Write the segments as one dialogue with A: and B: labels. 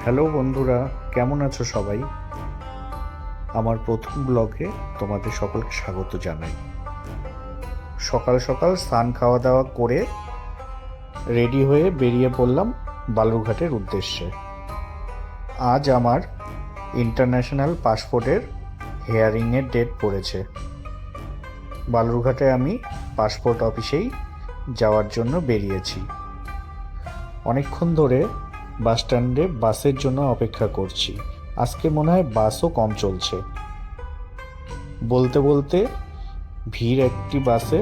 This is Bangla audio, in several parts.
A: হ্যালো বন্ধুরা, কেমন আছো সবাই? আমার প্রথম ব্লগে তোমাদের সকলকে স্বাগত জানাই। সকাল সকাল স্নান খাওয়া দাওয়া করে রেডি হয়ে বেরিয়ে পড়লাম বালুরঘাটের উদ্দেশ্যে। আজ আমার ইন্টারন্যাশনাল পাসপোর্টের হিয়ারিংয়ের ডেট পড়েছে। বালুরঘাটে আমি পাসপোর্ট অফিসেই যাওয়ার জন্য বেরিয়েছি। অনেকক্ষণ ধরে বাস স্ট্যান্ডে বাসের জন্য অপেক্ষা করছি। আজকে মনে হয় বাসও কম চলছে। বলতে বলতে ভিড় একটি বাসে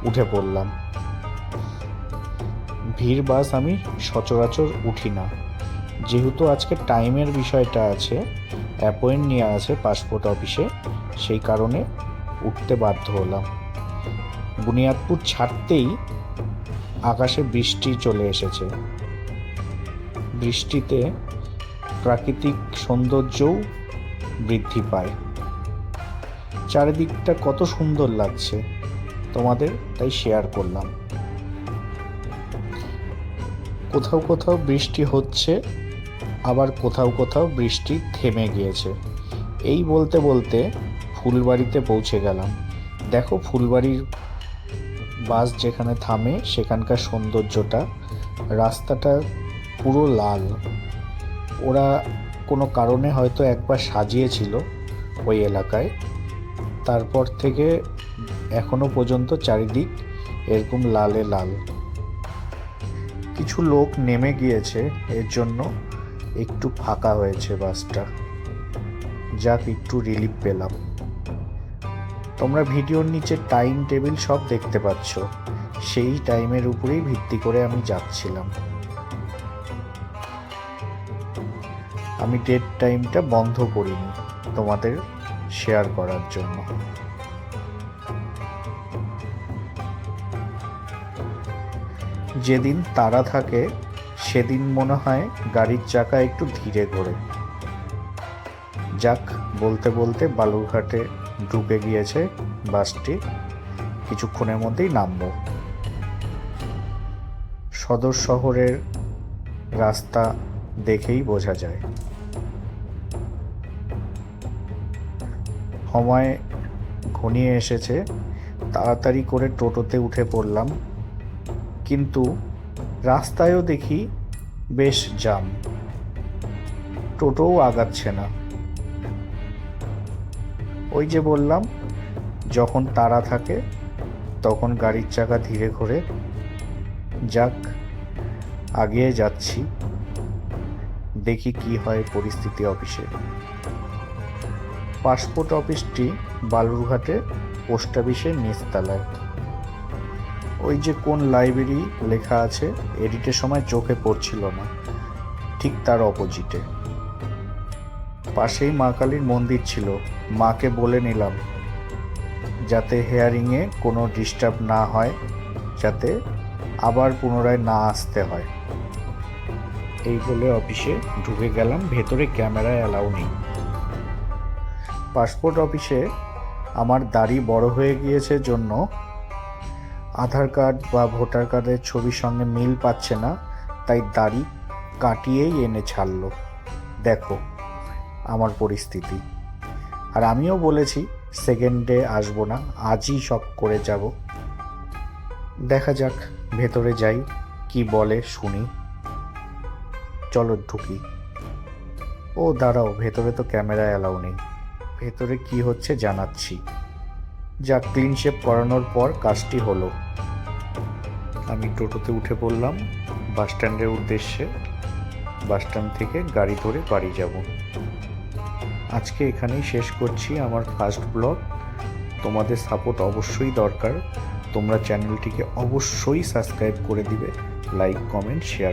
A: উঠে পড়লাম। ভিড় বাস আমি সচরাচর উঠি না, যেহেতু আজকে টাইমের বিষয়টা আছে, অ্যাপয়েন্ট নিয়ে আছে পাসপোর্ট অফিসে, সেই কারণে উঠতে বাধ্য হলাম। বুনিয়াদপুর ছাড়তেই আকাশে বৃষ্টি চলে এসেছে। বৃষ্টিতে প্রাকৃতিক সৌন্দর্যও বৃদ্ধি পায়। চারিদিকটা কত সুন্দর লাগছে, তোমাদের তাই শেয়ার করলাম। কোথাও কোথাও বৃষ্টি হচ্ছে, আবার কোথাও কোথাও বৃষ্টি থেমে গিয়েছে। এই বলতে বলতে ফুলবাড়িতে পৌঁছে গেলাম। দেখো, ফুলবাড়ির বাস যেখানে থামে সেখানকার সৌন্দর্যটা, রাস্তাটা পুরো লাল। ওরা কোনো কারণে হয়তো একবার সাজিয়েছিল ওই এলাকায়, তারপর থেকে এখনো পর্যন্ত চারিদিক এরকম লালে লাল। কিছু লোক নেমে গিয়েছে, এর জন্য একটু ফাঁকা হয়েছে বাসটা। যাক, একটু রিলিফ পেলাম। তোমরা ভিডিওর নিচে টাইম টেবিল সব দেখতে পাচ্ছ, সেই টাইমের উপরেই ভিত্তি করে আমি যাচ্ছিলাম। আমি ডেট টাইমটা বন্ধ করিনি তোমাদের শেয়ার করার জন্য। যেদিন তাড়া থাকে সেদিন মনে হয় গাড়ির চাকা একটু ধীরে ঘোরে। যাক, বলতে বলতে বালুরঘাটে ঢুকে গিয়েছে বাসটি। কিছুক্ষণের মধ্যেই নামবো। সদর শহরের রাস্তা দেখেই বোঝা যায়। সময় ঘনিয়ে এসেছে, তাড়াতাড়ি করে টোটোতে উঠে পড়লাম। কিন্তু রাস্তায়ও দেখি বেশ জ্যাম, টোটোও আগাচ্ছে না। ওই যে বললাম, যখন তাড়া থাকে তখন গাড়ির চাকা ধীরে ঘোরে। যাক, আগিয়ে যাচ্ছি, দেখি কি হয় পরিস্থিতি অফিসে। পাসপোর্ট অফিসটি বালুরঘাটে পোস্ট অফিসের নিচতলায়। ওই যে কোন লাইব্রেরি লেখা আছে, এডিটের সময় চোখে পড়ছিল না, ঠিক তার অপোজিটে। পাশেই মা কালীর মন্দির ছিল। মাকে বলে নিলাম যাতে হিয়ারিংয়ে কোনো ডিস্টার্ব না হয়, যাতে আবার পুনরায় না আসতে হয়। এই বলে অফিসে ঢুকে গেলাম। ভেতরে ক্যামেরা অ্যালাউ নেই। পাসপোর্ট অফিসে আমার দাড়ি বড় হয়ে গিয়েছে জন্য আধার কার্ড বা ভোটার কার্ডের ছবির সঙ্গে মিল পাচ্ছে না, তাই দাড়ি কাটিয়েই এনে ছাড়লো। দেখো আমার পরিস্থিতি। আর আমিও বলেছি সেকেন্ডে আসবো না, আজই সব করে যাব। দেখা যাক, ভেতরে যাই, কি বলে শুনি। চলো ঢুকি। ও দাঁড়াও, ভেতরে তো ক্যামেরা অ্যালাউ নেই। ভেতরে কি হচ্ছে জানাচ্ছি। যা ক্লিন শেপ করানোর পর কাজটি হলো। আমি টোটোতে উঠে পড়লাম বাস স্ট্যান্ডের উদ্দেশ্যে। বাস স্ট্যান্ড থেকে গাড়ি ধরে বাড়ি যাব। আজকে এখানেই শেষ করছি আমার ফার্স্ট ব্লগ। তোমাদের সাপোর্ট অবশ্যই দরকার। তোমরা চ্যানেলটিকে অবশ্যই সাবস্ক্রাইব করে দিবে, লাইক, কমেন্ট, শেয়ার।